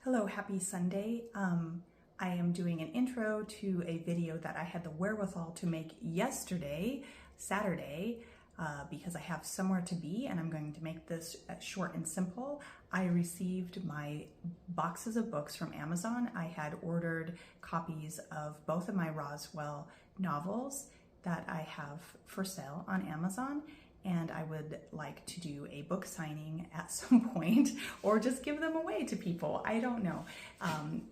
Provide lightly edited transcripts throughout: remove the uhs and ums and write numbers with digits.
Hello, happy Sunday. I am doing an intro to a video that I had the wherewithal to make yesterday, Saturday, because I have somewhere to be and I'm going to make this short and simple. I received my boxes of books from Amazon. I had ordered copies of both of my Roswell novels that I have for sale on Amazon, and I would like to do a book signing at some point or just give them away to people. I don't know.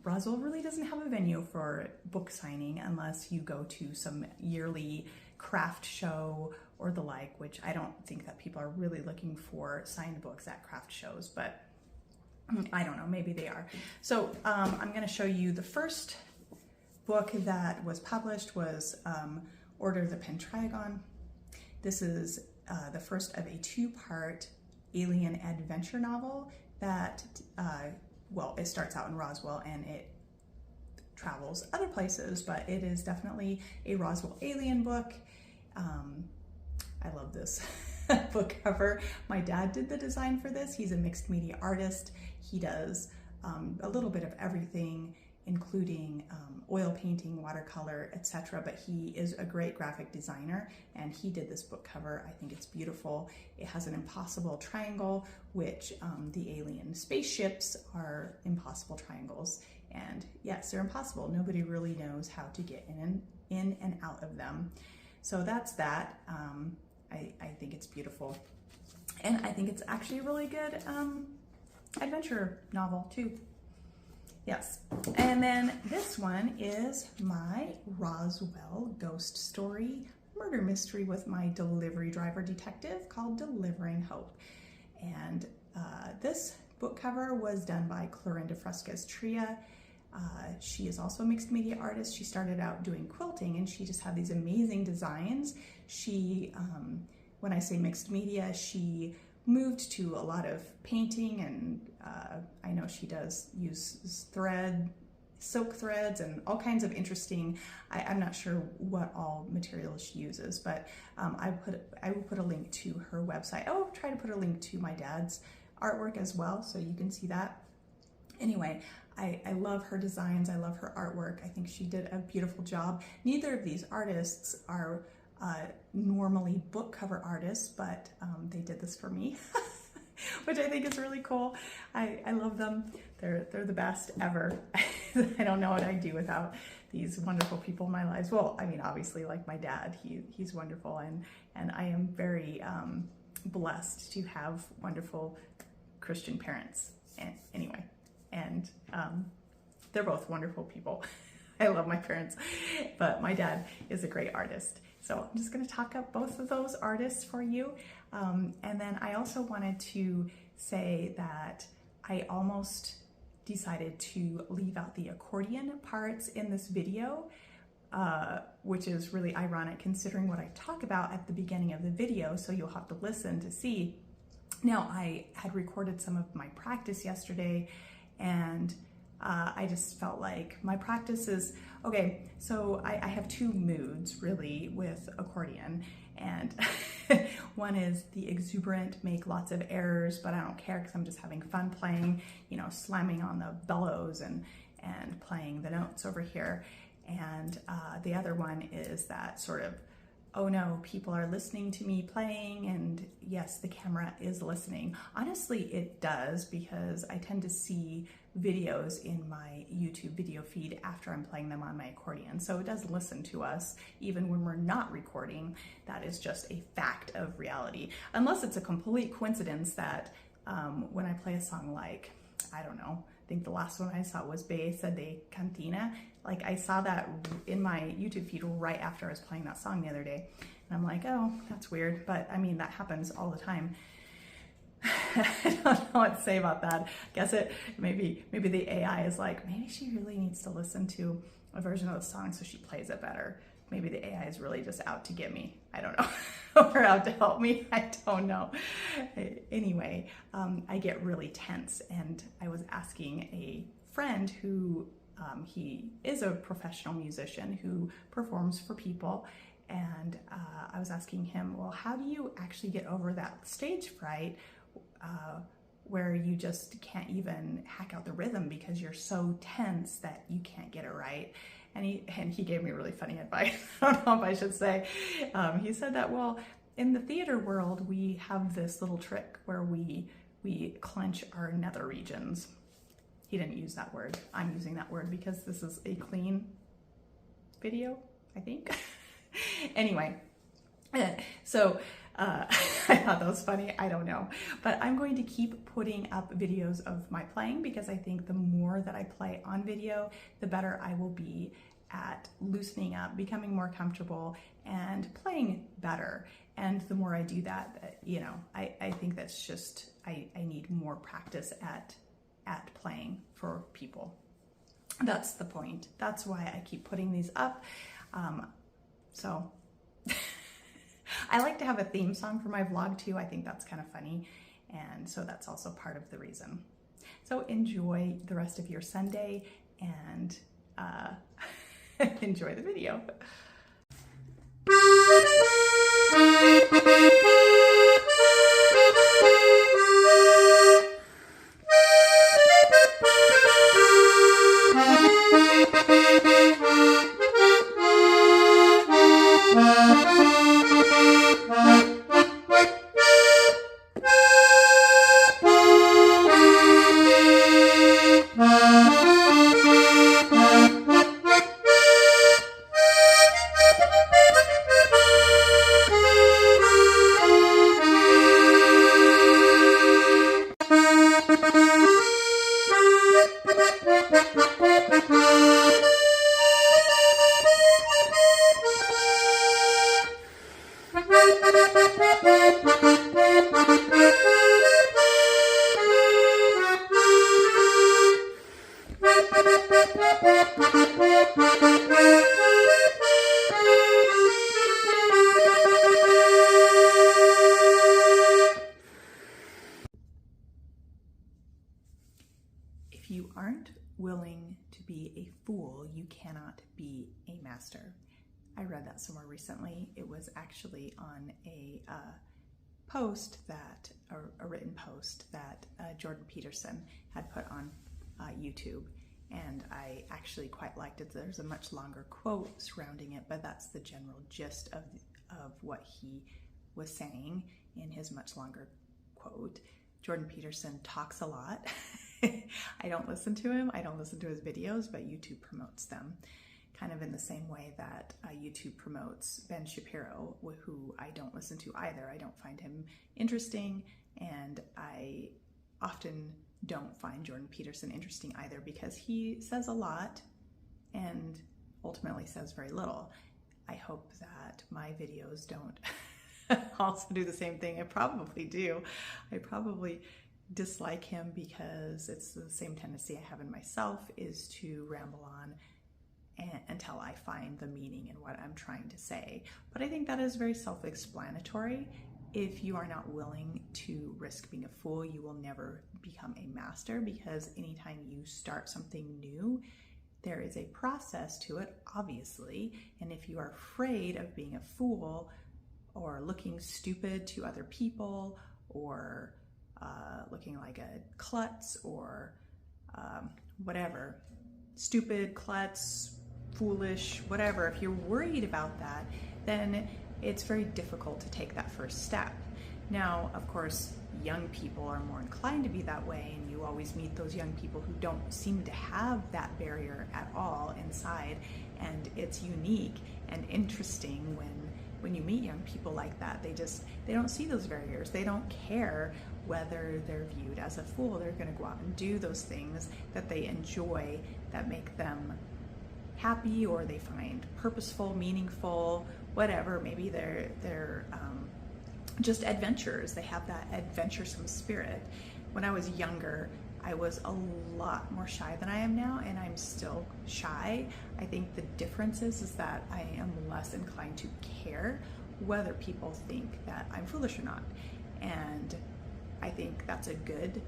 Roswell really doesn't have a venue for book signing unless you go to some yearly craft show or the like, which I don't think that people are really looking for signed books at craft shows, but I don't know, maybe they are. So I'm gonna show you the first book that was published was Order of the Pendragon. This is the first of a two-part alien adventure novel that, well, it starts out in Roswell and it travels other places, but it is definitely a Roswell alien book. I love this book cover. My dad did the design for this. He's a mixed media artist. He does a little bit of everything, including oil painting, watercolor, etc. But he is a great graphic designer, and he did this book cover. I think it's beautiful. It has an impossible triangle, which the alien spaceships are impossible triangles. And yes, they're impossible. Nobody really knows how to get in and out of them. So that's that. I think it's beautiful. And I think it's actually a really good adventure novel too. Yes, and then this one is my Roswell ghost story murder mystery with my delivery driver detective called Delivering Hope. And this book cover was done by Clorinda Fresquez Tria. She is also a mixed media artist. She started out doing quilting and she just had these amazing designs. She, when I say mixed media, she moved to a lot of painting, and I know she does use silk threads and all kinds of interesting, I'm not sure what all materials she uses, but I will put a link to her website. I'll try to put a link to my dad's artwork as well, so you can see that. Anyway, I love her designs, I love her artwork. I think she did a beautiful job. Neither of these artists are normally book cover artists, but they did this for me, which I think is really cool. I love them. They're the best ever. I don't know what I'd do without these wonderful people in my lives. Well, I mean, obviously, like my dad, he's wonderful, and I am very blessed to have wonderful Christian parents. And anyway, and they're both wonderful people. I love my parents, but my dad is a great artist. So I'm just going to talk up both of those artists for you. And then I also wanted to say that I almost decided to leave out the accordion parts in this video, which is really ironic considering what I talk about at the beginning of the video, so you'll have to listen to see. Now, I had recorded some of my practice yesterday, and I just felt like my practice is, okay, so I have two moods really with accordion, and one is the exuberant, make lots of errors, but I don't care because I'm just having fun playing, you know, slamming on the bellows and playing the notes over here. And the other one is that sort of, oh no, people are listening to me playing, and yes, the camera is listening. Honestly, it does, because I tend to see videos in my YouTube video feed after I'm playing them on my accordion. So it does listen to us, even when we're not recording. That is just a fact of reality. Unless it's a complete coincidence that when I play a song like, I don't know, I think the last one I saw was Belleza de Cantina. Like, I saw that in my YouTube feed right after I was playing that song the other day. And I'm like, oh, that's weird. But I mean, that happens all the time. I don't know what to say about that. Guess maybe the AI is like, maybe she really needs to listen to a version of the song so she plays it better. Maybe the AI is really just out to get me. I don't know. Or out to help me. I don't know. Anyway, I get really tense, and I was asking a friend who, he is a professional musician who performs for people, and I was asking him, well, how do you actually get over that stage fright where you just can't even hack out the rhythm because you're so tense that you can't get it right. And he gave me really funny advice. I don't know if I should say. He said that, well, in the theater world, we have this little trick where we clench our nether regions. He didn't use that word. I'm using that word because this is a clean video, I think. Anyway, so I thought that was funny. I don't know. But I'm going to keep putting up videos of my playing because I think the more that I play on video, the better I will be at loosening up, becoming more comfortable, and playing better. And the more I do that, you know, I think that's just, I need more practice at playing for people. That's the point. That's why I keep putting these up. So I like to have a theme song for my vlog too. I think that's kind of funny. And so that's also part of the reason. So enjoy the rest of your Sunday and enjoy the video. If you aren't willing to be a fool, you cannot be a master. I read that somewhere recently. It was actually on a post that, a written post that Jordan Peterson had put on YouTube. And I actually quite liked it. There's a much longer quote surrounding it, but that's the general gist of what he was saying in his much longer quote. Jordan Peterson talks a lot. I don't listen to him. I don't listen to his videos, but YouTube promotes them kind of in the same way that YouTube promotes Ben Shapiro, who I don't listen to either. I don't find him interesting, and I often don't find Jordan Peterson interesting either because he says a lot and ultimately says very little. I hope that my videos don't also do the same thing. I probably do. I probably dislike him because it's the same tendency I have in myself, is to ramble on until I find the meaning in what I'm trying to say. But I think that is very self-explanatory. If you are not willing to risk being a fool, you will never become a master, because anytime you start something new, there is a process to it, obviously. And if you are afraid of being a fool or looking stupid to other people, or looking like a klutz, or whatever, stupid, klutz, foolish, whatever, if you're worried about that, then it's very difficult to take that first step. Now, of course, young people are more inclined to be that way, and you always meet those young people who don't seem to have that barrier at all inside, and it's unique and interesting when you meet young people like that. They don't see those barriers. They don't care whether they're viewed as a fool. They're going to go out and do those things that they enjoy, that make them happy, or they find purposeful, meaningful, whatever. Maybe they're just adventurers. They have that adventuresome spirit. When I was younger, I was a lot more shy than I am now, and I'm still shy. I think the difference is that I am less inclined to care whether people think that I'm foolish or not. And I think that's a good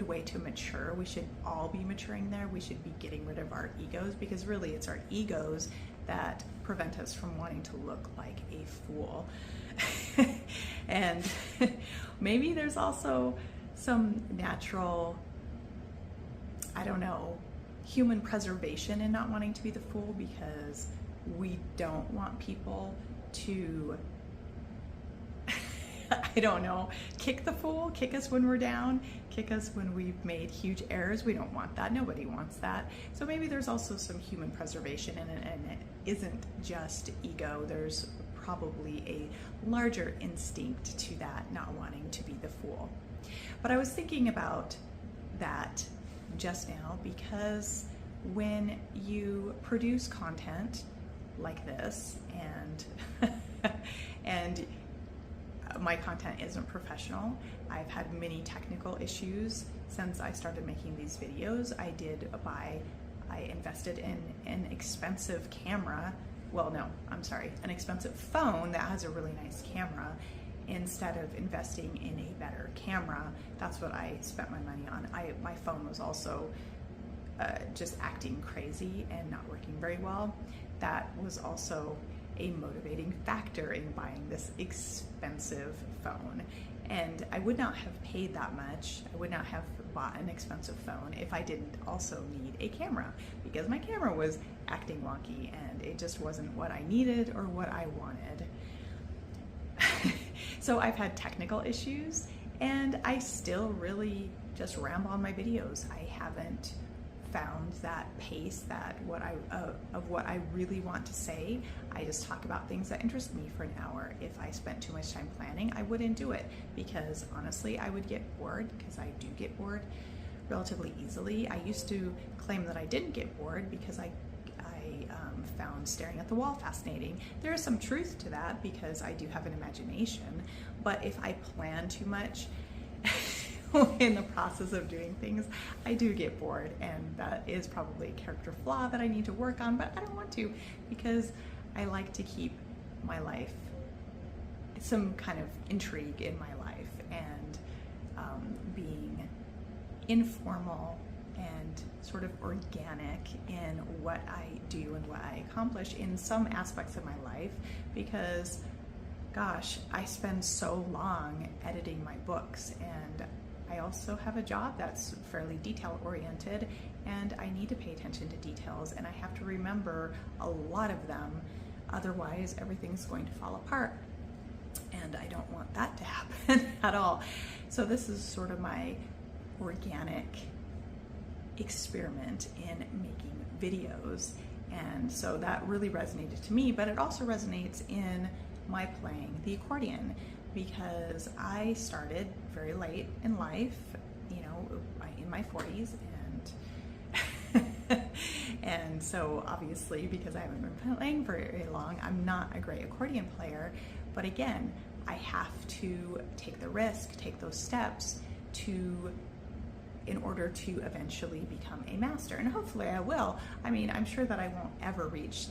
way to mature. We should all be maturing there. We should be getting rid of our egos, because really it's our egos that prevent us from wanting to look like a fool. And maybe there's also some natural, I don't know, human preservation in not wanting to be the fool, because we don't want people to, I don't know, kick the fool, kick us when we're down, kick us when we've made huge errors. We don't want that. Nobody wants that. So maybe there's also some human preservation in it, and it isn't just ego. There's probably a larger instinct to that, not wanting to be the fool. But I was thinking about that just now, because when you produce content like this, and my content isn't professional, I've had many technical issues since I started making these videos. I invested in an expensive camera. Well, no, I'm sorry, an expensive phone that has a really nice camera, instead of investing in a better camera. That's what I spent my money on. My phone was also just acting crazy and not working very well. That was also a motivating factor in buying this expensive phone. And I would not have paid that much, I would not have bought an expensive phone if I didn't also need a camera, because my camera was acting wonky and it just wasn't what I needed or what I wanted. So I've had technical issues, and I still really just ramble on my videos. I haven't found that pace, of what I really want to say. I just talk about things that interest me for an hour. If I spent too much time planning, I wouldn't do it, because honestly, I would get bored, because I do get bored relatively easily. I used to claim that I didn't get bored because I found staring at the wall fascinating. There is some truth to that, because I do have an imagination, but if I plan too much in the process of doing things, I do get bored, and that is probably a character flaw that I need to work on, but I don't want to, because I like to keep my life, some kind of intrigue in my life, and being informal and sort of organic in what I do and what I accomplish in some aspects of my life, because gosh, I spend so long editing my books, and I also have a job that's fairly detail oriented, and I need to pay attention to details, and I have to remember a lot of them, otherwise everything's going to fall apart, and I don't want that to happen at all. So this is sort of my organic experiment in making videos, and so that really resonated to me, but it also resonates in my playing the accordion, because I started very late in life, you know, in my 40s, and so obviously, because I haven't been playing for very long, I'm not a great accordion player. But again, I have to take the risk, take those steps in order to eventually become a master, and hopefully I will. I mean, I'm sure that I won't ever reach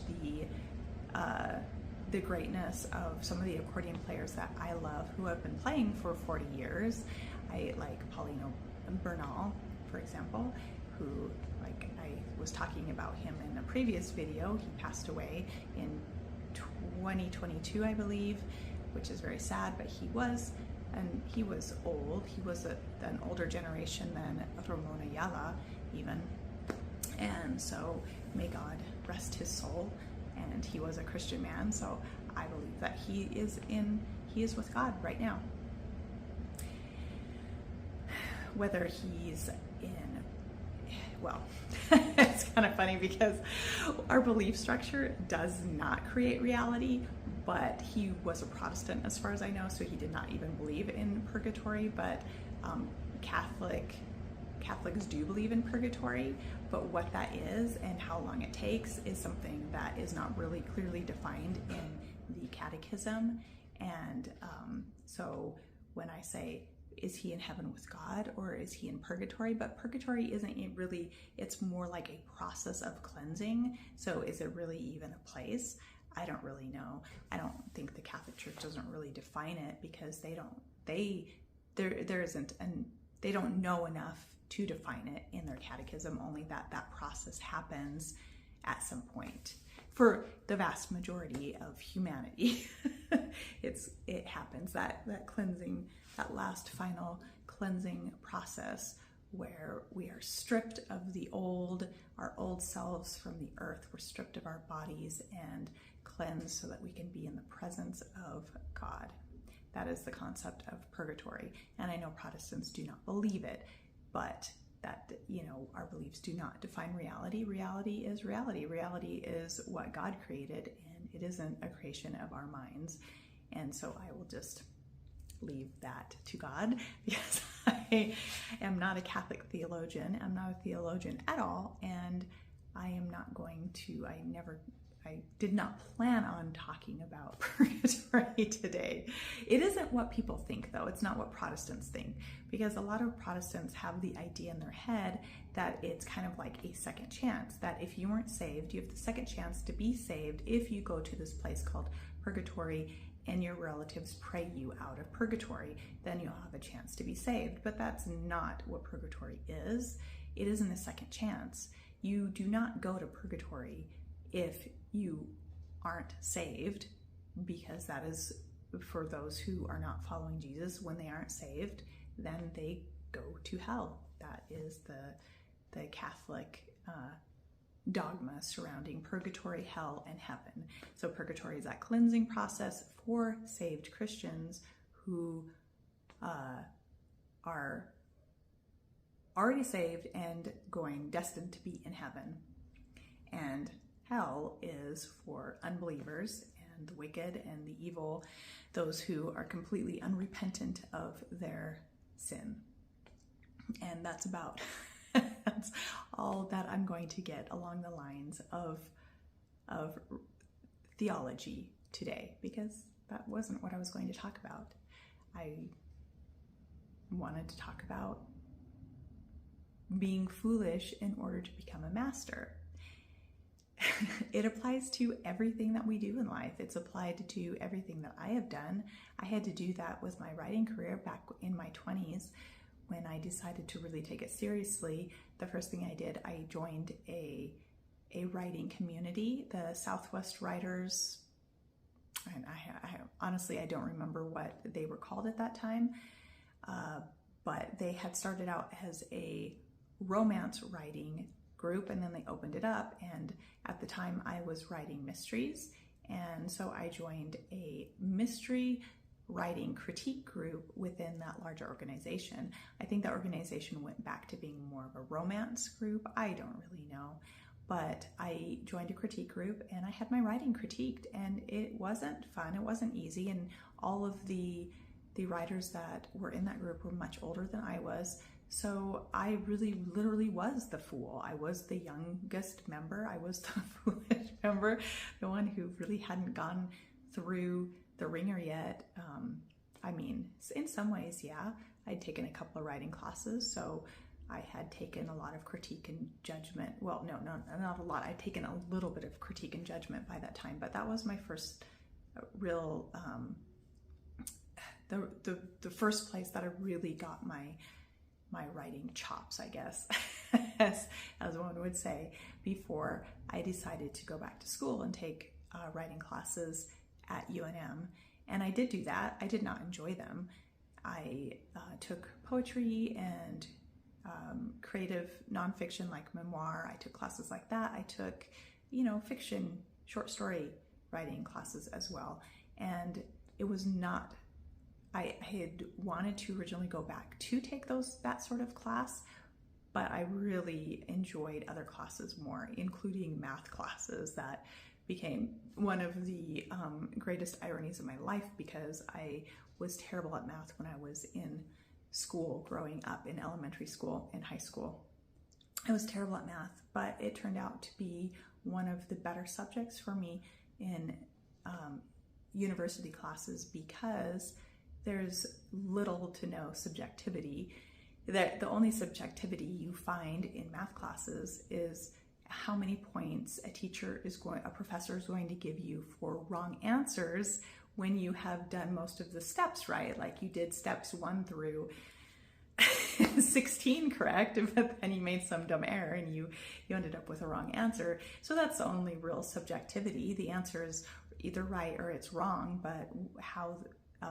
the greatness of some of the accordion players that I love, who have been playing for 40 years. I like Paulino Bernal, for example, who, like, I was talking about him in a previous video. He passed away in 2022, I believe, which is very sad, but he was old. He was an older generation than Ramon Ayala even. And so may God rest his soul. And he was a Christian man, so I believe that he is with God right now. Whether he's in, well, it's kind of funny, because our belief structure does not create reality, but he was a Protestant as far as I know, so he did not even believe in purgatory, but Catholics do believe in purgatory, but what that is and how long it takes is something that is not really clearly defined in the catechism. And so when I say, is he in heaven with God or is he in purgatory? But purgatory isn't really, it's more like a process of cleansing. So is it really even a place? I don't really know. I don't think the Catholic Church doesn't really define it, because they don't know enough to define it in their catechism, only that process happens at some point. For the vast majority of humanity, it happens, that cleansing, that last final cleansing process where we are stripped of our old selves from the earth. We're stripped of our bodies and cleansed so that we can be in the presence of God. That is the concept of purgatory. And I know Protestants do not believe it, but that, our beliefs do not define reality. Reality is reality. Reality is what God created, and it isn't a creation of our minds. And so I will just leave that to God, because I am not a Catholic theologian. I'm not a theologian at all, and I am not going to, I did not plan on talking about purgatory today. It isn't what people think, though. It's not what Protestants think, because a lot of Protestants have the idea in their head that it's kind of like a second chance, that if you weren't saved, you have the second chance to be saved if you go to this place called purgatory and your relatives pray you out of purgatory, then you'll have a chance to be saved. But that's not what purgatory is. It isn't a second chance. You do not go to purgatory if you aren't saved, because that is for those who are not following Jesus. When they aren't saved, then they go to hell. That is the Catholic dogma surrounding purgatory, hell, and heaven. So purgatory is that cleansing process for saved Christians who are already saved and destined to be in heaven. And hell is for unbelievers and the wicked and the evil, those who are completely unrepentant of their sin. And that's about that's all that I'm going to get along the lines of theology today, because that wasn't what I was going to talk about. I wanted to talk about being foolish in order to become a master. It applies to everything that we do in life. It's applied to everything that I have done. I had to do that with my writing career back in my 20s. When I decided to really take it seriously, the first thing I did, I joined a writing community, the Southwest Writers, and honestly, I don't remember what they were called at that time, but they had started out as a romance writing group, and then they opened it up, and at the time I was writing mysteries, and so I joined a mystery writing critique group within that larger organization. I think that organization went back to being more of a romance group. I don't really know, but I joined a critique group and I had my writing critiqued, and it wasn't fun. It wasn't easy, and all of the writers that were in that group were much older than I was. So I really literally was the fool. I was the youngest member. I was the foolish member, the one who really hadn't gone through the ringer yet. I mean, in some ways, yeah, I'd taken a couple of writing classes, so I had taken a lot of critique and judgment. Well, no, not a lot. I'd taken a little bit of critique and judgment by that time, but that was my first real, the first place that I really got my writing chops, I guess, as one would say, before I decided to go back to school and take writing classes at UNM. And I did do that. I did not enjoy them. I took poetry and creative nonfiction like memoir. I took classes like that. I took, fiction, short story writing classes as well. And it was not, I had wanted to originally go back to take that sort of class, but I really enjoyed other classes more, including math classes. That became one of the greatest ironies of my life, because I was terrible at math when I was in school, growing up in elementary school and high school. I was terrible at math, but it turned out to be one of the better subjects for me in university classes, because there's little to no subjectivity. That the only subjectivity you find in math classes is how many points a professor is going to give you for wrong answers when you have done most of the steps right. Like you did steps 1 through 16 correct, but then you made some dumb error and you ended up with a wrong answer. So that's the only real subjectivity. The answer is either right or it's wrong, but how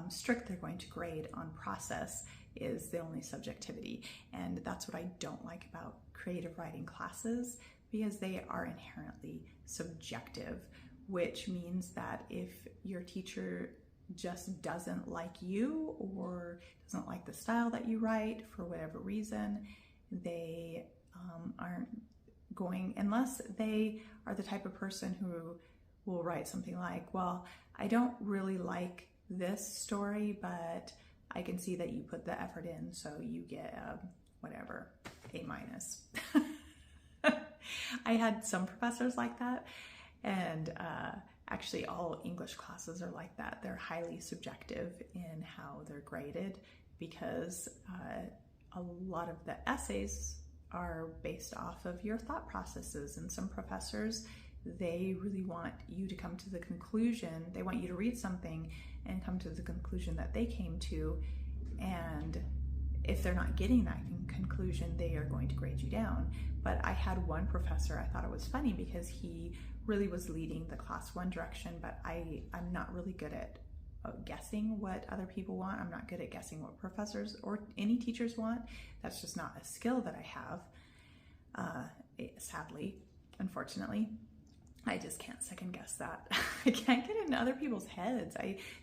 strict they're going to grade on process is the only subjectivity. And that's what I don't like about creative writing classes, because they are inherently subjective, which means that if your teacher just doesn't like you or doesn't like the style that you write for whatever reason, they aren't going, unless they are the type of person who will write something like, well, I don't really like this story, but I can see that you put the effort in, so you get a whatever, A-. I had some professors like that, and actually all English classes are like that. They're highly subjective in how they're graded, because a lot of the essays are based off of your thought processes, and some professors, they really want you to come to the conclusion, they want you to read something and come to the conclusion that they came to, and if they're not getting that conclusion, they are going to grade you down. But I had one professor, I thought it was funny because he really was leading the class one direction, but I'm not really good at guessing what other people want. I'm not good at guessing what professors or any teachers want. That's just not a skill that I have, sadly, unfortunately. I just can't second guess that. I can't get in other people's heads.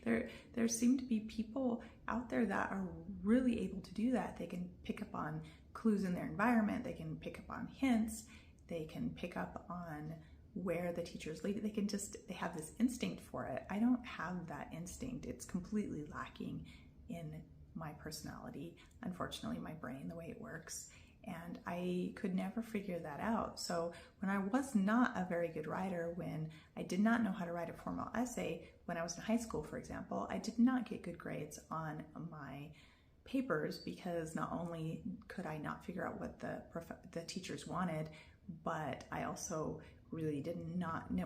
There seem to be people out there that are really able to do that. They can pick up on clues in their environment. They can pick up on hints. They can pick up on where the teacher's leading. They have this instinct for it. I don't have that instinct. It's completely lacking in my personality. Unfortunately, my brain, the way it works. And I could never figure that out. So when I was not a very good writer, when I did not know how to write a formal essay, when I was in high school, for example, I did not get good grades on my papers, because not only could I not figure out what the teachers wanted, but I also really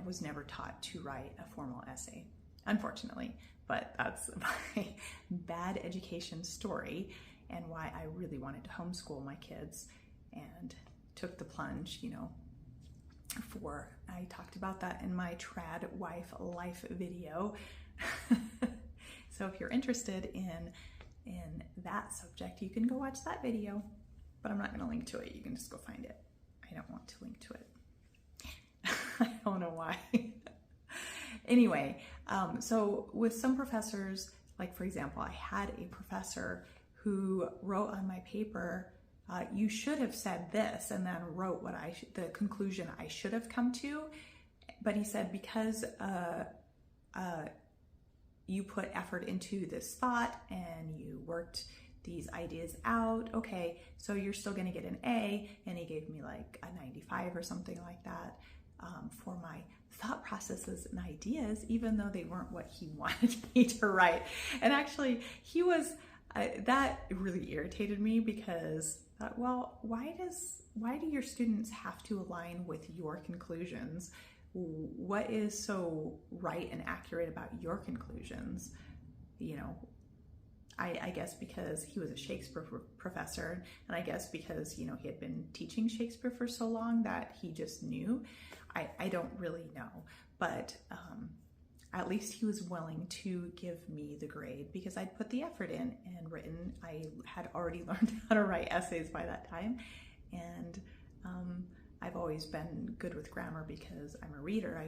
was never taught to write a formal essay, unfortunately. But that's my bad education story, and why I really wanted to homeschool my kids and took the plunge, I talked about that in my trad wife life video. So if you're interested in that subject, you can go watch that video, but I'm not going to link to it. You can just go find it. I don't want to link to it. I don't know why. Anyway, so with some professors, like for example, I had a professor who wrote on my paper, you should have said this, and then wrote the conclusion I should have come to. But he said, because you put effort into this thought and you worked these ideas out, okay, so you're still going to get an A. And he gave me like a 95 or something like that for my thought processes and ideas, even though they weren't what he wanted me to write. And actually, that really irritated me, because well, why do your students have to align with your conclusions? What is so right and accurate about your conclusions? I guess because he was a Shakespeare professor, and I guess because he had been teaching Shakespeare for so long that he just knew. I don't really know, but at least he was willing to give me the grade, because I'd put the effort in and written. I had already learned how to write essays by that time, and I've always been good with grammar because I'm a reader. I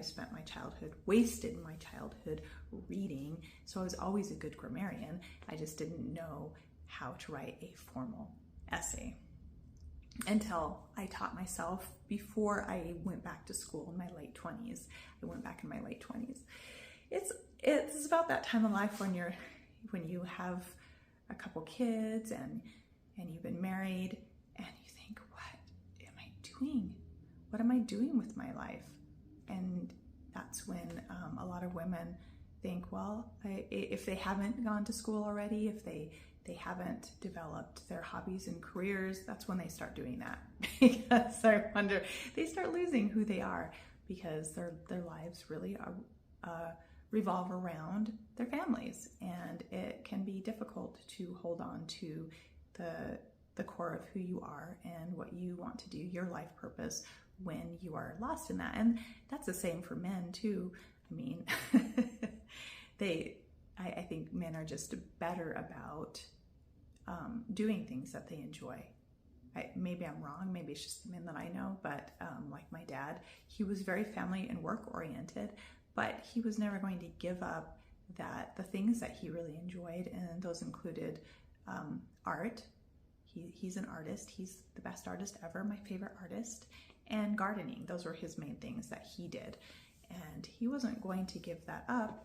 wasted my childhood reading, so I was always a good grammarian. I just didn't know how to write a formal essay until I taught myself before I went back to school in my late 20s. I went back in my late 20s. It's about that time of life when you have a couple kids and you've been married, and you think, what am I doing? What am I doing with my life? And that's when a lot of women think, well, if they haven't gone to school already, if they haven't developed their hobbies and careers, that's when they start doing that. Because I wonder, they start losing who they are, because their lives really revolve around their families, and it can be difficult to hold on to the core of who you are and what you want to do, your life purpose, when you are lost in that. And that's the same for men too. I mean, I think men are just better about doing things that they enjoy. Maybe I'm wrong, maybe it's just the men that I know, but like my dad, he was very family and work oriented, but he was never going to give up the things that he really enjoyed, and those included art. He's an artist. He's the best artist ever, my favorite artist, and gardening. Those were his main things that he did, and he wasn't going to give that up.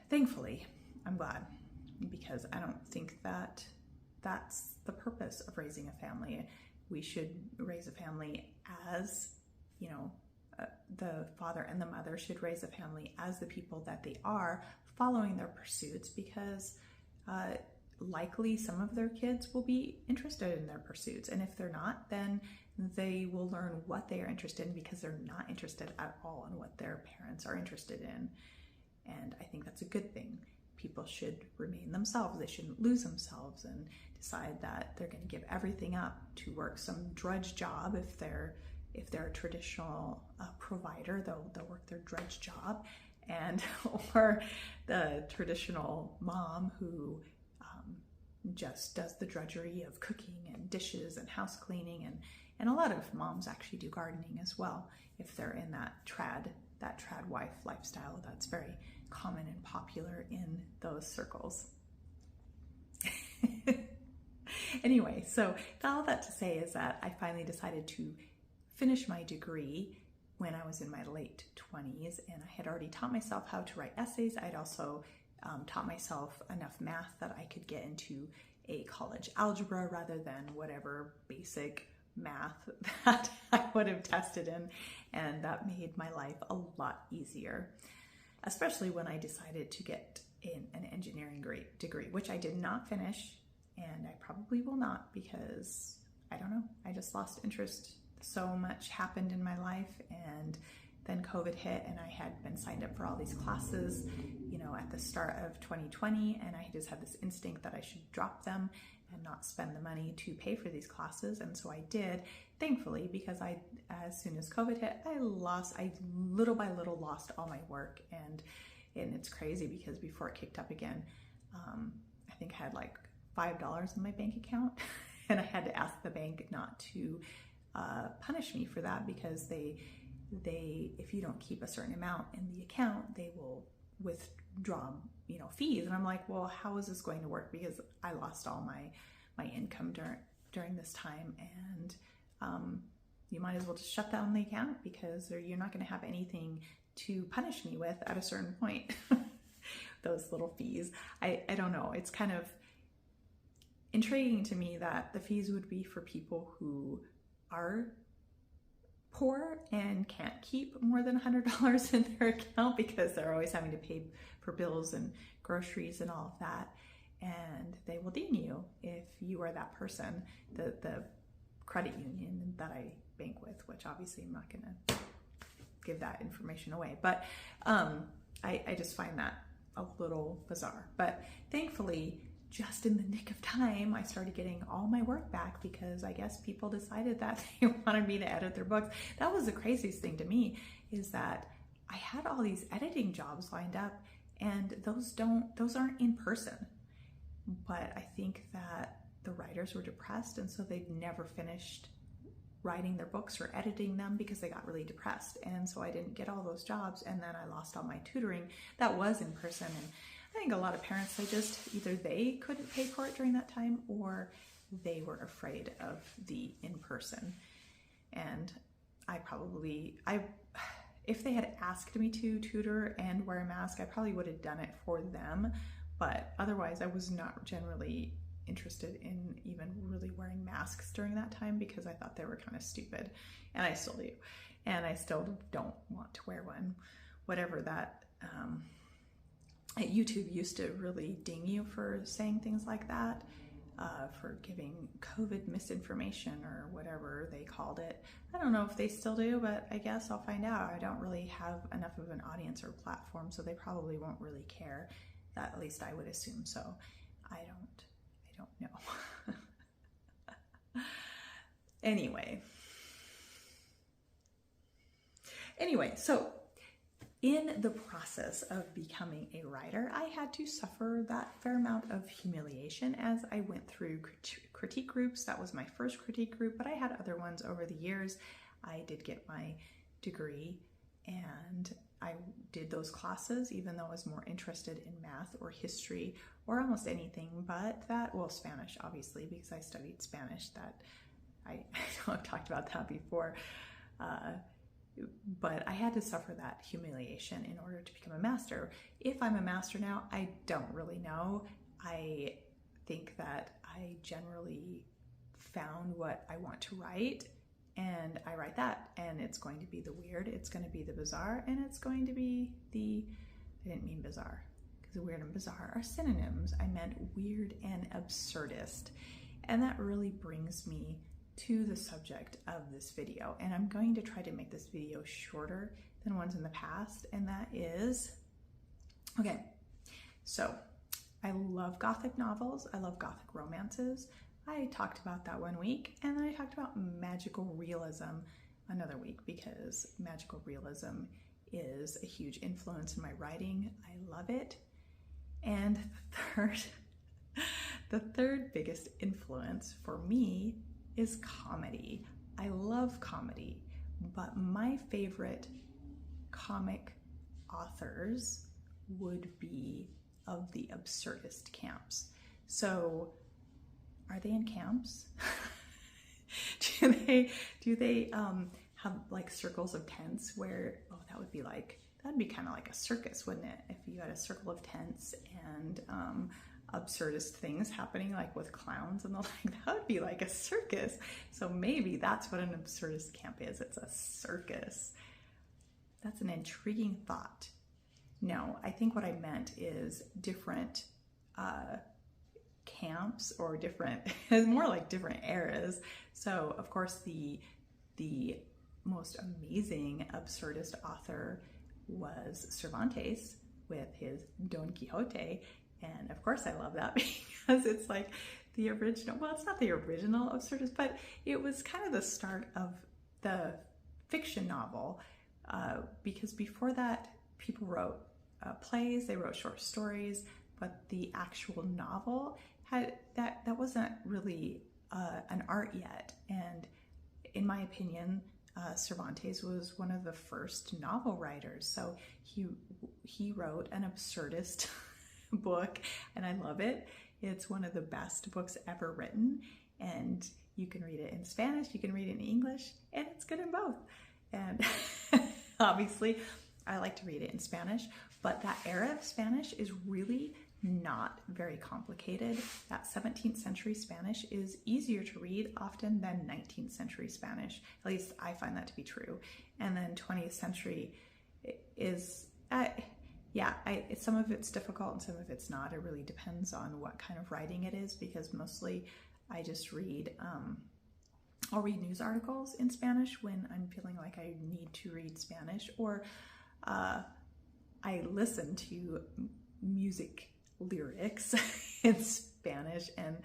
Thankfully, I'm glad, because I don't think that that's the purpose of raising a family. We should raise a family as, you know, the father and the mother should raise a family as the people that they are, following their pursuits, because likely some of their kids will be interested in their pursuits. And if they're not, then they will learn what they are interested in, because they're not interested at all in what their parents are interested in. And I think that's a good thing. People should remain themselves. They shouldn't lose themselves and decide that they're going to give everything up to work some drudge job. If they're a traditional provider, they'll work their drudge job, and or the traditional mom who just does the drudgery of cooking and dishes and house cleaning, and a lot of moms actually do gardening as well if they're in that trad wife lifestyle that's very common and popular in those circles. Anyway, so all that to say is that I finally decided to finish my degree when I was in my late 20s, and I had already taught myself how to write essays. I'd also taught myself enough math that I could get into a college algebra rather than whatever basic math that I would have tested in, and that made my life a lot easier, especially when I decided to get in an engineering degree, which I did not finish, and I probably will not, because I don't know, I just lost interest. So much happened in my life, and then COVID hit, and I had been signed up for all these classes, you know, at the start of 2020, and I just had this instinct that I should drop them and not spend the money to pay for these classes. And so I did, thankfully, because as soon as COVID hit, I little by little lost all my work. And it's crazy, because before it kicked up again, I think I had like $5 in my bank account, and I had to ask the bank not to punish me for that, because they if you don't keep a certain amount in the account, they will withdraw, you know, fees. And I'm like, well, how is this going to work? Because I lost all my income during this time, and you might as well just shut down the account, because you're not going to have anything to punish me with at a certain point. Those little fees. I don't know. It's kind of intriguing to me that the fees would be for people who are poor and can't keep more than $100 in their account, because they're always having to pay for bills and groceries and all of that, and they will ding you if you are that person. The credit union that I bank with, which obviously I'm not going to give that information away, but I just find that a little bizarre. But thankfully, just in the nick of time, I started getting all my work back, because I guess people decided that they wanted me to edit their books. That was the craziest thing to me, is that I had all these editing jobs lined up, and those aren't in person. But I think that the writers were depressed, and so they never finished writing their books or editing them, because they got really depressed. And so I didn't get all those jobs, and then I lost all my tutoring that was in person. And I think a lot of parents, either they couldn't pay for it during that time, or they were afraid of the in-person. And if they had asked me to tutor and wear a mask, I probably would have done it for them. But otherwise, I was not generally interested in even really wearing masks during that time, because I thought they were kind of stupid, and I still do. And I still don't want to wear one. Whatever that, YouTube used to really ding you for saying things like that, for giving COVID misinformation or whatever they called it. I don't know if they still do, but I guess I'll find out. I don't really have enough of an audience or platform, so they probably won't really care. That, at least I would assume so. I I don't know. Anyway, so in the process of becoming a writer, I had to suffer that fair amount of humiliation as I went through critique groups. That was my first critique group, but I had other ones over the years. I did get my degree and I did those classes, even though I was more interested in math or history or almost anything but that. Well, Spanish, obviously, because I studied Spanish. That I know I've talked about that before. But I had to suffer that humiliation in order to become a master. If I'm a master now, I don't really know. I think that I generally found what I want to write, and I write that, and it's going to be the weird, it's going to be the bizarre, and it's going to be the, I didn't mean bizarre, because weird and bizarre are synonyms. I meant weird and absurdist. And that really brings me to the subject of this video, and I'm going to try to make this video shorter than ones in the past, and that is, okay, so I love Gothic novels, I love Gothic romances. I talked about that one week, and then I talked about magical realism another week, because magical realism is a huge influence in my writing. I love it. And the third biggest influence for me is comedy. I love comedy, but my favorite comic authors would be of the absurdist camps. So are they in camps? do they have like circles of tents where, oh, that'd be kind of like a circus, wouldn't it? If you had a circle of tents and absurdist things happening, like with clowns and the like, that would be like a circus. So maybe that's what an absurdist camp is. It's a circus. That's an intriguing thought. No, I think what I meant is different camps, or different, more like different eras. So of course the most amazing absurdist author was Cervantes with his Don Quixote. And of course I love that because it's like the original, well, it's not the original absurdist, but it was kind of the start of the fiction novel, because before that people wrote plays, they wrote short stories, but the actual novel had that wasn't really an art yet. And in my opinion, Cervantes was one of the first novel writers. So he wrote an absurdist book, and I love it. It's one of the best books ever written, and you can read it in Spanish, you can read it in English, and it's good in both. And obviously I like to read it in Spanish, but that era of Spanish is really not very complicated. That 17th century Spanish is easier to read often than 19th century Spanish. At least I find that to be true. And then 20th century is, some of it's difficult and some of it's not. It really depends on what kind of writing it is, because mostly I just read, I'll read news articles in Spanish when I'm feeling like I need to read Spanish, or I listen to music lyrics in Spanish, and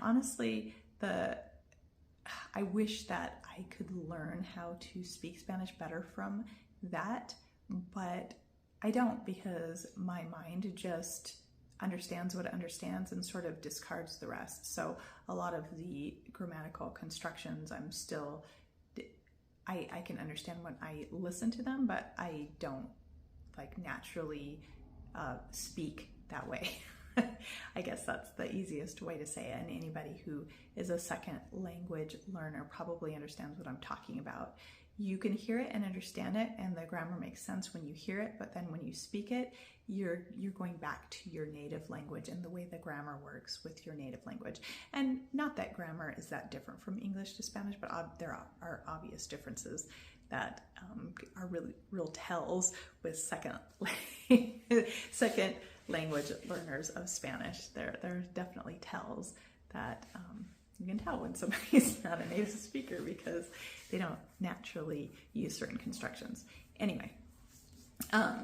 honestly, I wish that I could learn how to speak Spanish better from that, but I don't, because my mind just understands what it understands and sort of discards the rest. So a lot of the grammatical constructions, I can understand when I listen to them, but I don't like naturally speak that way. I guess that's the easiest way to say it, and anybody who is a second language learner probably understands what I'm talking about. You can hear it and understand it, and the grammar makes sense when you hear it, but then when you speak it, you're going back to your native language and the way the grammar works with your native language. And not that grammar is that different from English to Spanish, but there are obvious differences that are really real tells with second language learners of Spanish. There are definitely tells that you can tell when somebody's not a native speaker because they don't naturally use certain constructions. Anyway,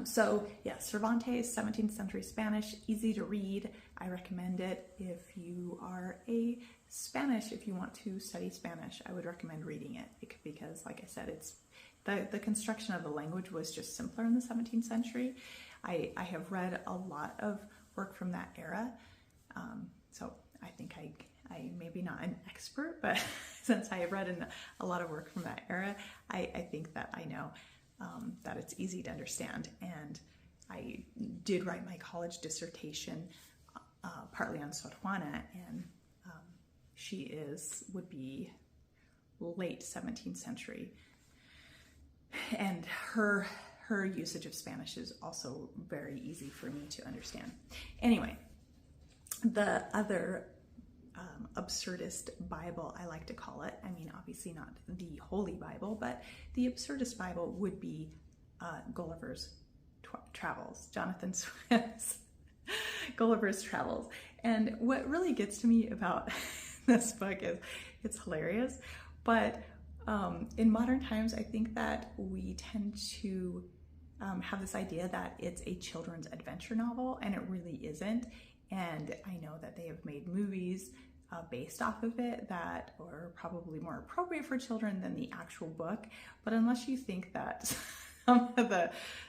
so yeah, Cervantes, 17th century Spanish, easy to read. I recommend it if you are if you want to study Spanish, I would recommend reading it because, like I said, it's the construction of the language was just simpler in the 17th century. I have read a lot of work from that era, so I think I maybe not an expert, but since I have read a lot of work from that era, I think that I know that it's easy to understand. And I did write my college dissertation partly on Sor Juana, and she would be late 17th century, and her usage of Spanish is also very easy for me to understand. Anyway, the other absurdist Bible, I like to call it, I mean, obviously not the Holy Bible, but the absurdist Bible would be Gulliver's Travels, Jonathan Swift's Gulliver's Travels. And what really gets to me about this book is it's hilarious, but in modern times, I think that we tend to have this idea that it's a children's adventure novel, and it really isn't. And I know that they have made movies based off of it that are probably more appropriate for children than the actual book. But unless you think that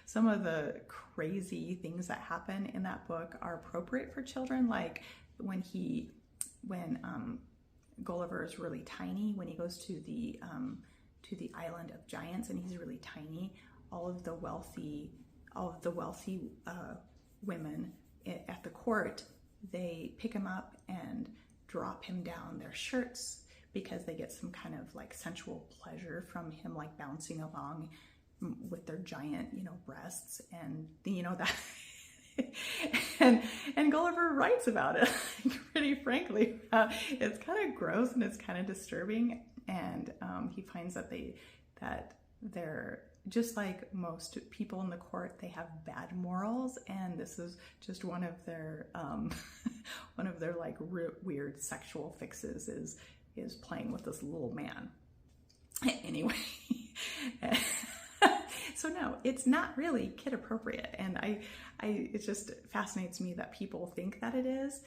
some of the crazy things that happen in that book are appropriate for children, like when Gulliver is really tiny, when he goes to the island of giants and he's really tiny, all of the wealthy women at the court, they pick him up and drop him down their shirts because they get some kind of like sensual pleasure from him like bouncing along with their giant, breasts, and that and Gulliver writes about it pretty frankly. It's kind of gross and it's kind of disturbing, and he finds that they're just like most people in the court, they have bad morals, and this is just one of their like weird sexual fixes is playing with this little man. Anyway, so no, it's not really kid appropriate, and it just fascinates me that people think that it is.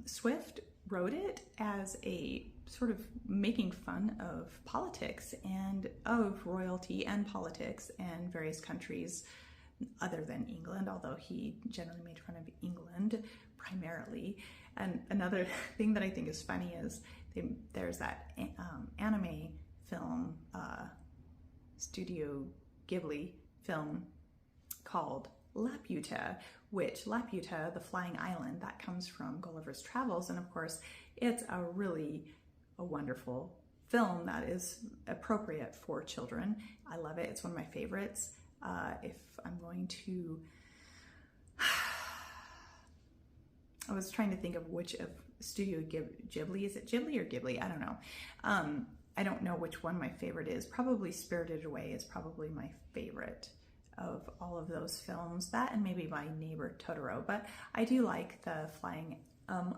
Swift wrote it as a sort of making fun of politics and of royalty and politics and various countries other than England, although he generally made fun of England primarily. And another thing that I think is funny is there's that anime film, Studio Ghibli film called Laputa, which Laputa, the flying island, that comes from Gulliver's Travels. And of course, it's a wonderful film that is appropriate for children. I love it. It's one of my favorites. If I'm going to, I was trying to think of which of Studio Ghibli, is it Ghibli or Ghibli? I don't know. I don't know which one my favorite is. Probably Spirited Away is probably my favorite of all of those films. That and maybe My Neighbor Totoro. But I do like the flying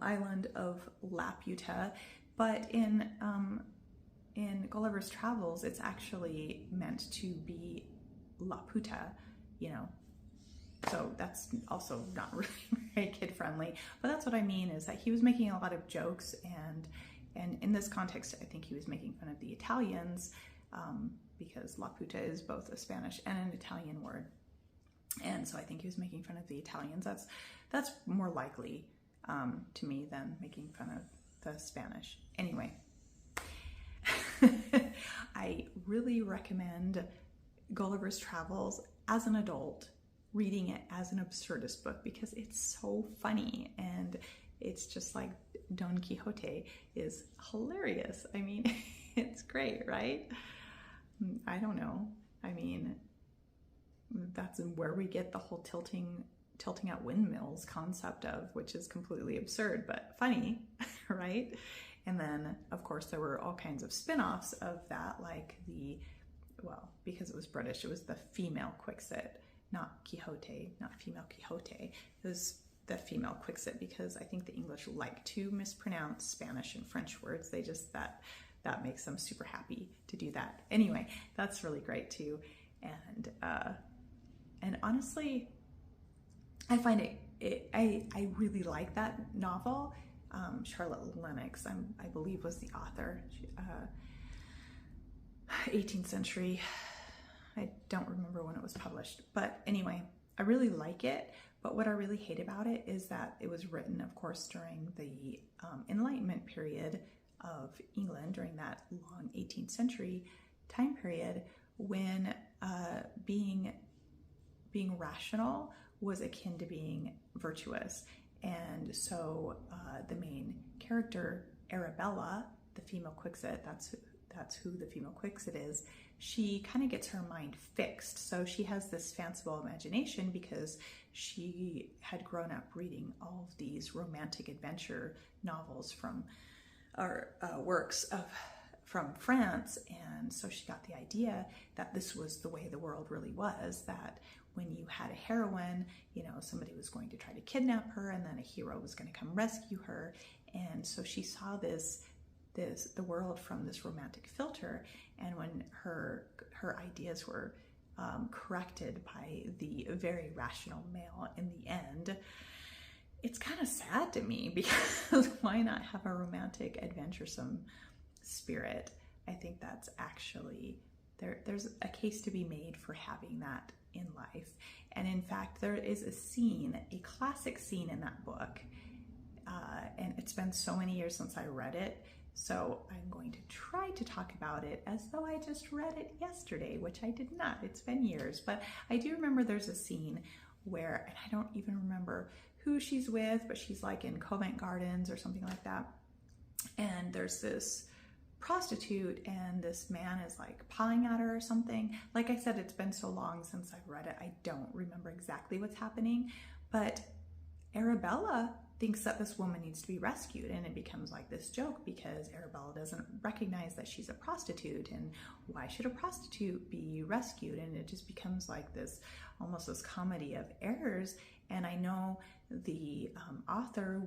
island of Laputa. But in Gulliver's Travels, it's actually meant to be Laputa, So that's also not really very kid friendly. But that's what I mean, is that he was making a lot of jokes, and in this context, I think he was making fun of the Italians, because Laputa is both a Spanish and an Italian word. And so I think he was making fun of the Italians. That's more likely to me than making fun of the Spanish. Anyway, I really recommend Gulliver's Travels as an adult, reading it as an absurdist book, because it's so funny, and it's just like Don Quixote is hilarious. I mean, it's great, right? I don't know. I mean, that's where we get the whole tilting out windmills concept of, which is completely absurd, but funny, right? And then, of course, there were all kinds of spin-offs of that, like because it was British, it was the female Quixote, not Quixote, not female Quixote. It was the female Quixote, because I think the English like to mispronounce Spanish and French words. They just, that makes them super happy to do that. Anyway, that's really great too. And honestly, I find it I really like that novel. Charlotte Lennox, I believe, was the author. 18th century. I don't remember when it was published, but anyway, I really like it. But what I really hate about it is that it was written, of course, during the Enlightenment period of England, during that long 18th century time period, when being rational was akin to being virtuous. And so the main character, Arabella, the female Quixote, that's who the female Quixote is, she kind of gets her mind fixed. So she has this fanciful imagination because she had grown up reading all of these romantic adventure novels from works from France. And so she got the idea that this was the way the world really was, that when you had a heroine, you know, somebody was going to try to kidnap her and then a hero was going to come rescue her. And so she saw the world from this romantic filter. And when her ideas were corrected by the very rational male in the end, it's kind of sad to me, because why not have a romantic, adventuresome spirit? I think that's actually, there's a case to be made for having that in life. And in fact, there is a classic scene in that book, and it's been so many years since I read it, so I'm going to try to talk about it as though I just read it yesterday, which I did not. It's been years, but I do remember there's a scene where, and I don't even remember who she's with, but she's like in Covent Gardens or something like that, and there's this prostitute and this man is like pawing at her or something. Like I said, it's been so long since I've read it, I don't remember exactly what's happening, but Arabella thinks that this woman needs to be rescued, and it becomes like this joke because Arabella doesn't recognize that she's a prostitute, and why should a prostitute be rescued? And it just becomes like this, almost this comedy of errors. And I know the author,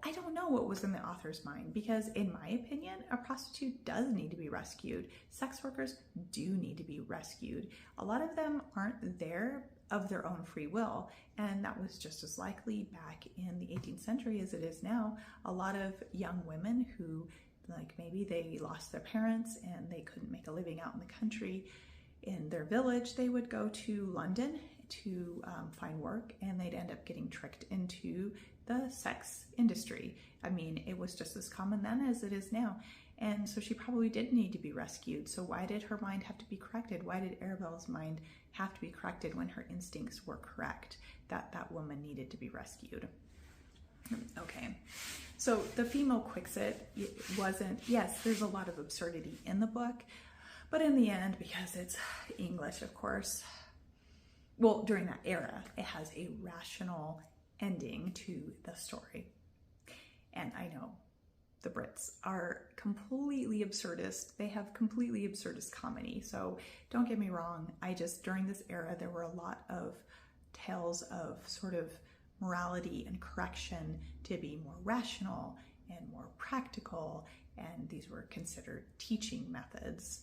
I don't know what was in the author's mind, because in my opinion, a prostitute does need to be rescued. Sex workers do need to be rescued. A lot of them aren't there of their own free will, and that was just as likely back in the 18th century as it is now. A lot of young women who, like, maybe they lost their parents and they couldn't make a living out in the country in their village, they would go to London to find work, and they'd end up getting tricked into the sex industry. I mean, it was just as common then as it is now. And so she probably did need to be rescued. So why did her mind have to be corrected? Why did Arabella's mind have to be corrected when her instincts were correct, that that woman needed to be rescued? Okay, so the female Quixote wasn't, yes, there's a lot of absurdity in the book, but in the end, because it's English, of course, well, during that era, it has a rational ending to the story. And I know the Brits are completely absurdist. They have completely absurdist comedy. So don't get me wrong. During this era, there were a lot of tales of sort of morality and correction to be more rational and more practical. And these were considered teaching methods.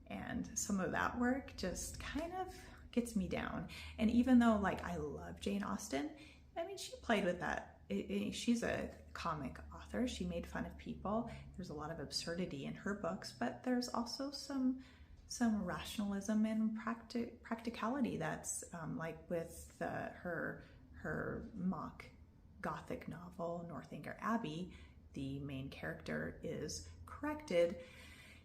And some of that work just kind of gets me down. And even though, like, I love Jane Austen, I mean, she played with that. She's a comic author. She made fun of people. There's a lot of absurdity in her books, but there's also some rationalism and practicality that's like with her mock Gothic novel, Northanger Abbey. The main character is corrected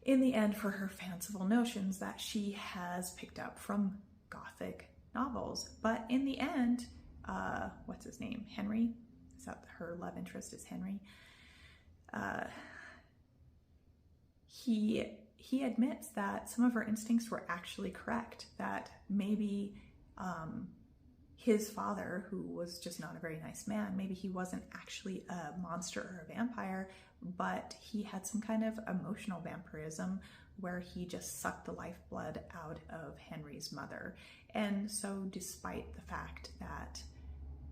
in the end for her fanciful notions that she has picked up from Gothic novels. But in the end, what's his name? Henry? Is that her love interest is Henry? He admits that some of her instincts were actually correct, that maybe his father, who was just not a very nice man, maybe he wasn't actually a monster or a vampire, but he had some kind of emotional vampirism where he just sucked the lifeblood out of Henry's mother. And so despite the fact that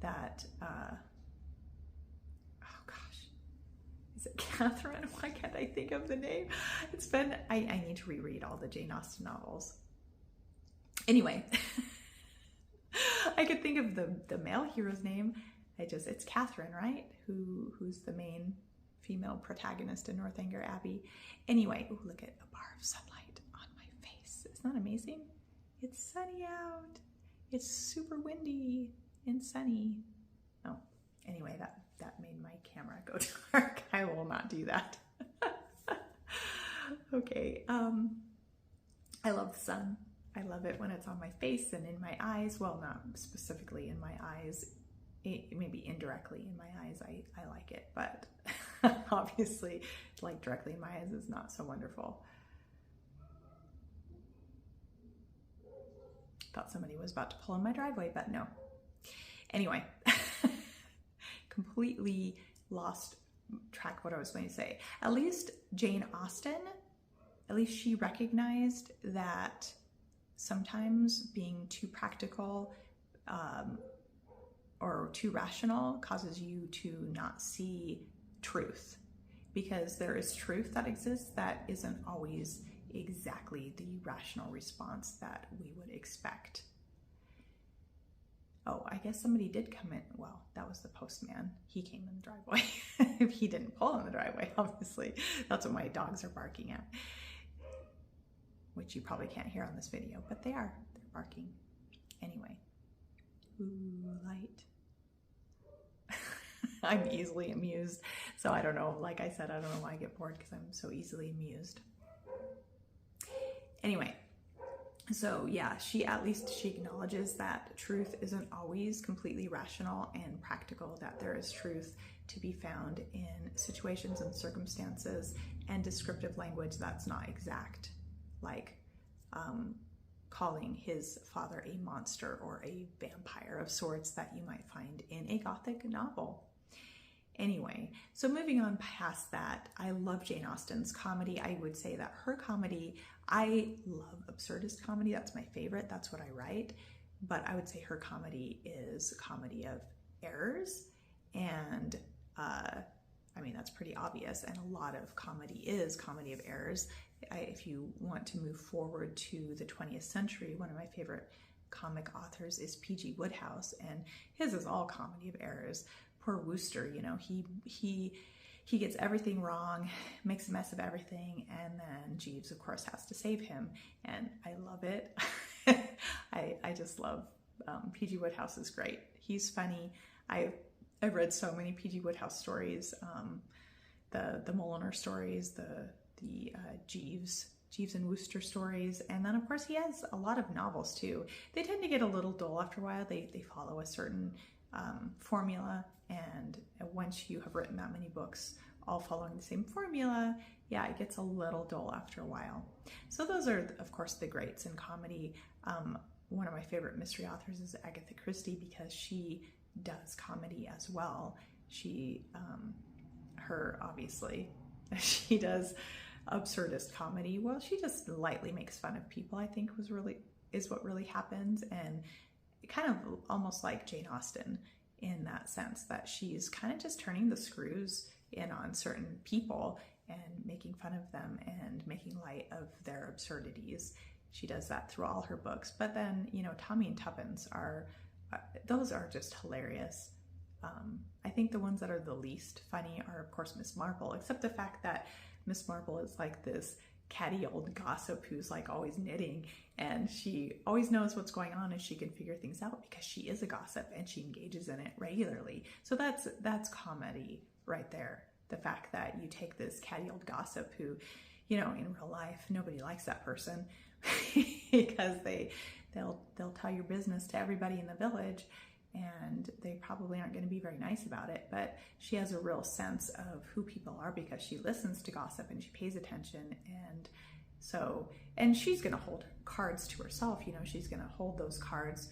oh gosh, is it Catherine? Why can't I think of the name? It's been, I need to reread all the Jane Austen novels. Anyway, I could think of the male hero's name. it's Catherine, right? Who's the main female protagonist in Northanger Abbey. Anyway, ooh, look at a bar of sunlight on my face. Isn't that amazing? It's sunny out. It's super windy and sunny. Oh, anyway, that made my camera go dark. I will not do that. Okay, I love the sun. I love it when it's on my face and in my eyes. Well, not specifically in my eyes, maybe indirectly in my eyes. I like it, but obviously like directly in my eyes is not so wonderful. Thought somebody was about to pull in my driveway, but no. Anyway, completely lost track of what I was going to say. At least Jane Austen, at least she recognized that sometimes being too practical or too rational causes you to not see truth, because there is truth that exists that isn't always exactly the rational response that we would expect. Oh, I guess somebody did come in. Well, that was the postman. He came in the driveway. If he didn't pull in the driveway, obviously. That's what my dogs are barking at, which you probably can't hear on this video, but they're barking. Anyway, ooh, light. I'm easily amused. So I don't know, like I said, I don't know why I get bored, because I'm so easily amused. Anyway, so yeah, she acknowledges that truth isn't always completely rational and practical, that there is truth to be found in situations and circumstances and descriptive language that's not exact, like calling his father a monster or a vampire of sorts that you might find in a Gothic novel. Anyway, so moving on past that, I love Jane Austen's comedy. I would say that her comedy, I love absurdist comedy. That's my favorite. That's what I write. But I would say her comedy is a comedy of errors. And I mean, that's pretty obvious. And a lot of comedy is comedy of errors. If you want to move forward to the 20th century, one of my favorite comic authors is P.G. Wodehouse, and his is all comedy of errors. Poor Wooster, you know, he gets everything wrong, makes a mess of everything, and then Jeeves, of course, has to save him, and I love it. I just love P.G. Wodehouse is great. He's funny. I've read so many P.G. Wodehouse stories, the Mulliner stories, the Jeeves and Wooster stories, and then of course he has a lot of novels too. They tend to get a little dull after a while. They follow a certain formula, and once you have written that many books all following the same formula, yeah, it gets a little dull after a while. So those are, of course, the greats in comedy. One of my favorite mystery authors is Agatha Christie, because she does comedy as well. She she does absurdist comedy. Well, she just lightly makes fun of people, I think is what really happens, and kind of almost like Jane Austen in that sense, that she's kind of just turning the screws in on certain people and making fun of them and making light of their absurdities. She does that through all her books. But then, you know, Tommy and Tuppence those are just hilarious. I think the ones that are the least funny are, of course, Miss Marple, except the fact that Miss Marple is like this catty old gossip who's like always knitting, and she always knows what's going on and she can figure things out because she is a gossip and she engages in it regularly. So that's comedy right there. The fact that you take this catty old gossip who, you know, in real life, nobody likes that person because they'll tell your business to everybody in the village, and they probably aren't going to be very nice about it, but she has a real sense of who people are because she listens to gossip and she pays attention. And she's going to hold cards to herself, you know, she's going to hold those cards.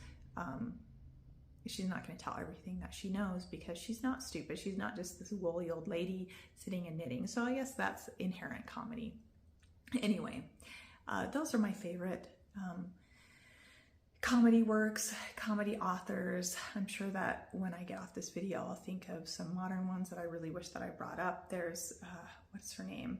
She's not going to tell everything that she knows because she's not stupid. She's not just this woolly old lady sitting and knitting. So I guess that's inherent comedy. Anyway, those are my favorite comedy works, comedy authors. I'm sure that when I get off this video, I'll think of some modern ones that I really wish that I brought up. There's, what's her name?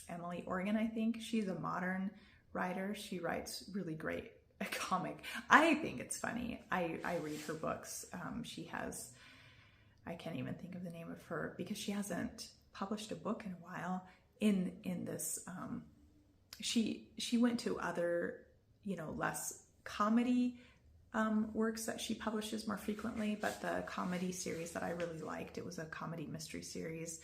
Emily Organ, I think. She's a modern writer. She writes really great a comic. I think it's funny. I read her books. She has, I can't even think of the name of her because she hasn't published a book in a while. In this, she went to other, less comedy works that she publishes more frequently, but the comedy series that I really liked, it was a comedy mystery series.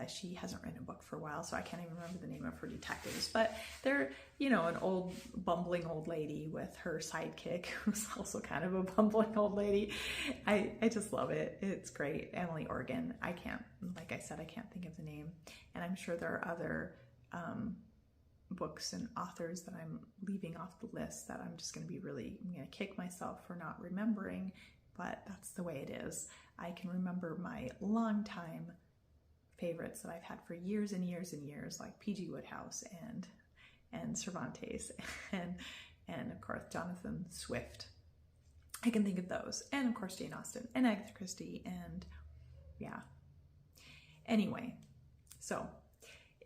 She hasn't written a book for a while, so I can't even remember the name of her detectives, but they're, an old bumbling old lady with her sidekick, who's also kind of a bumbling old lady. I just love it. It's great. Emily Organ. Like I said, I can't think of the name, and I'm sure there are other books and authors that I'm leaving off the list that I'm going to kick myself for not remembering, but that's the way it is. I can remember my longtime favorites that I've had for years and years and years, like P.G. Wodehouse and Cervantes and of course Jonathan Swift. I can think of those, and of course Jane Austen and Agatha Christie, and yeah. Anyway, so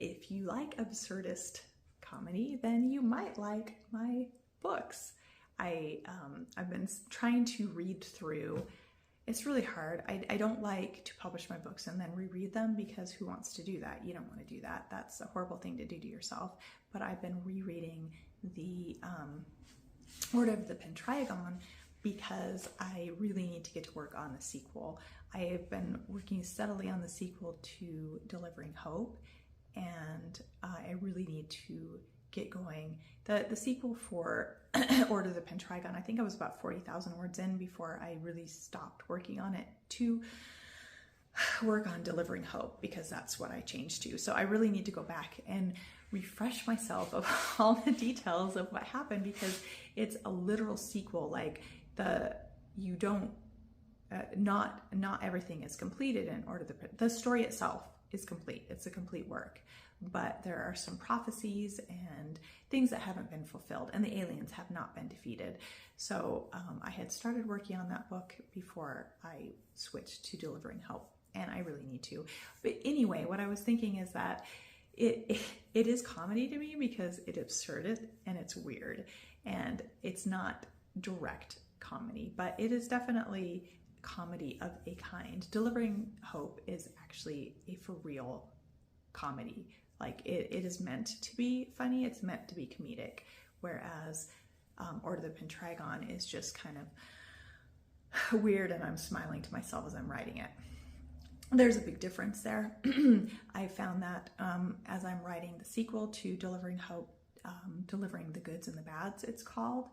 if you like absurdist comedy, then you might like my books. I've been trying to read through. It's really hard. I don't like to publish my books and then reread them, because who wants to do that? You don't want to do that. That's a horrible thing to do to yourself. But I've been rereading the Order of the Pentragon because I really need to get to work on the sequel. I have been working steadily on the sequel to Delivering Hope, and I really need to get going. The sequel for Order of the Pentragon, I think I was about 40,000 words in before I really stopped working on it to work on Delivering Hope, because that's what I changed to. So I really need to go back and refresh myself of all the details of what happened, because it's a literal sequel. Like not everything is completed in Order of the story itself is complete. It's a complete work. But there are some prophecies and things that haven't been fulfilled, and the aliens have not been defeated. So I had started working on that book before I switched to Delivering Hope, and I really need to. But anyway, what I was thinking is that it is comedy to me because it's absurd and it's weird, and it's not direct comedy, but it is definitely comedy of a kind. Delivering Hope is actually a for real comedy. Like it is meant to be funny, it's meant to be comedic, whereas Order of the Pentragon is just kind of weird, and I'm smiling to myself as I'm writing it. There's a big difference there. I found that as I'm writing the sequel to Delivering Hope, Delivering the Goods and the Bads, it's called,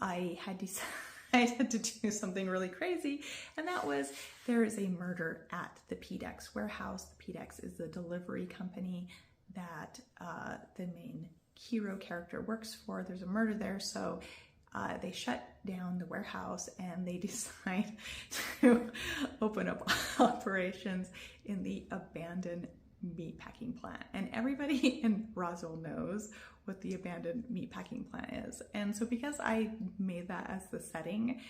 I had decided to do something really crazy, and that was there is a murder at the PDEX warehouse. The PDEX is the delivery company that the main hero character works for. There's a murder there, so they shut down the warehouse and they decide to open up operations in the abandoned meatpacking plant. And everybody in Roswell knows what the abandoned meatpacking plant is. And so because I made that as the setting,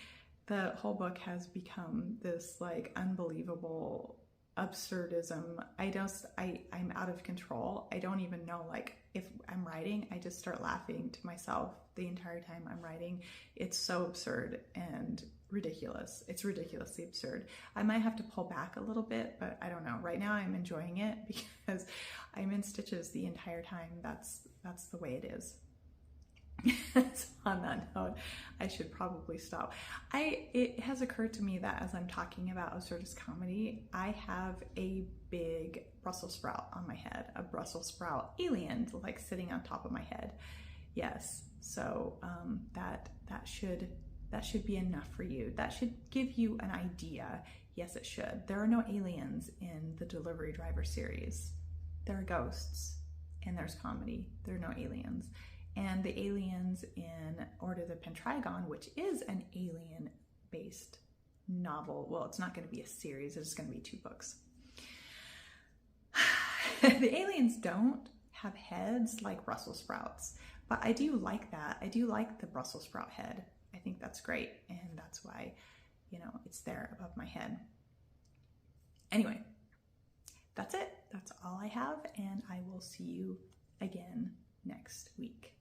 the whole book has become this like unbelievable absurdism. I'm out of control. I don't even know, like, if I'm writing, I just start laughing to myself the entire time I'm writing. It's so absurd and ridiculous. It's ridiculously absurd. I might have to pull back a little bit, but I don't know. Right now I'm enjoying it because I'm in stitches the entire time. That's the way it is. So on that note, I should probably stop. It has occurred to me that as I'm talking about absurdist comedy, I have a big Brussels sprout on my head, a Brussels sprout alien like sitting on top of my head. Yes, so that should be enough for you. That should give you an idea. Yes, it should. There are no aliens in the Delivery Driver series. There are ghosts, and there's comedy. There are no aliens. And the aliens in Order of the Pentragon, which is an alien-based novel. Well, it's not going to be a series. It's going to be 2 books. The aliens don't have heads like Brussels sprouts, but I do like that. I do like the Brussels sprout head. I think that's great, and that's why, it's there above my head. Anyway, that's it. That's all I have, and I will see you again next week.